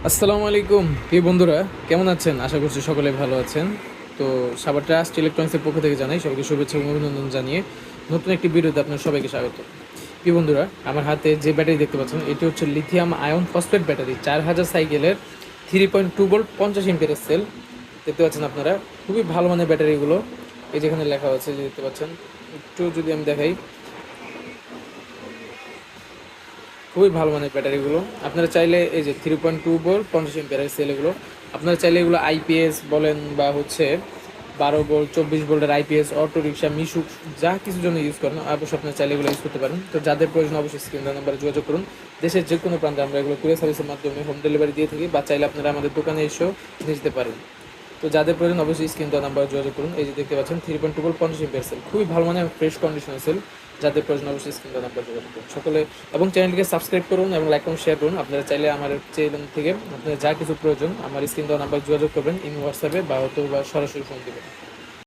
আসসালামু আলাইকুম প্রিয় বন্ধুরা, কেমন আছেন? আশা করছি সকলে ভালো আছেন। তো সাবার ট্রাস্ট ইলেকট্রনিক্সের পক্ষ থেকে জানাই সবাইকে শুভেচ্ছা এবং অভিনন্দন জানিয়ে নতুন একটি ভিডিওতে আপনার সবাইকে স্বাগত। প্রিয় বন্ধুরা, আমার হাতে যে ব্যাটারি দেখতে পাচ্ছেন এটি হচ্ছে লিথিয়াম আয়ন ফসফেট ব্যাটারি 4000 সাইকেলের 3.2 ভোল্ট 50 এমপিয়ারের সেল। দেখতে পাচ্ছেন আপনারা, খুবই ভালো মানের ব্যাটারিগুলো। এই যেখানে লেখা আছে যে দেখতে পাচ্ছেন, একটু যদি আমি দেখাই, খুবই ভালো মানের ব্যাটারিগুলো। আপনারা চাইলে এই যে 3.2 ভোল্ট 50 এমপিয়ারের সেল, এগুলো আপনারা চাইলে এগুলো আইপিএস বলেন বা হচ্ছে 12 ভোল্ট 24 ভোল্টের আইপিএস অটো রিক্সা মিশুক যা কিছুর জন্য ইউজ করেন অবশ্যই আপনারা চাইলে এগুলো ইউজ করতে পারেন। তো যাদের প্রয়োজন অবশ্যই স্ক্রিন নাম্বারে যোগাযোগ করুন। দেশের যে কোনো প্রান্তে আমরা এগুলো কুরিয়ার সার্ভিসের মাধ্যমে হোম ডেলিভারি দিয়ে থাকি, বা চাইলে আপনারা আমাদের দোকানে এসেও নিয়ে যেতে পারেন। তো যাদের প্রয়োজন অবশ্যই স্ক্রিন নাম্বারে যোগাযোগ করুন। এই যে দেখতে পাচ্ছেন 3.2 ভোল্ট 50 এমপিয়ার সেল, খুবই ভালো মানে ফ্রেশ কন্ডিশনের সেল। যাদের প্রয়োজন অবশ্যই স্ক্রিন নাম্বার যোগাযোগ করুন সকলে, এবং চ্যানেলটিকে সাবস্ক্রাইব করুন এবং লাইক এবং শেয়ার করুন। আপনারা চাইলে আমার চ্যানেল থেকে আপনাদের যা কিছু প্রয়োজন আমার স্ক্রিন নাম্বার যোগাযোগ করবেন, ইন হোয়াটসঅ্যাপে বা হয়তো বা সরাসরি ফোন দেবেন।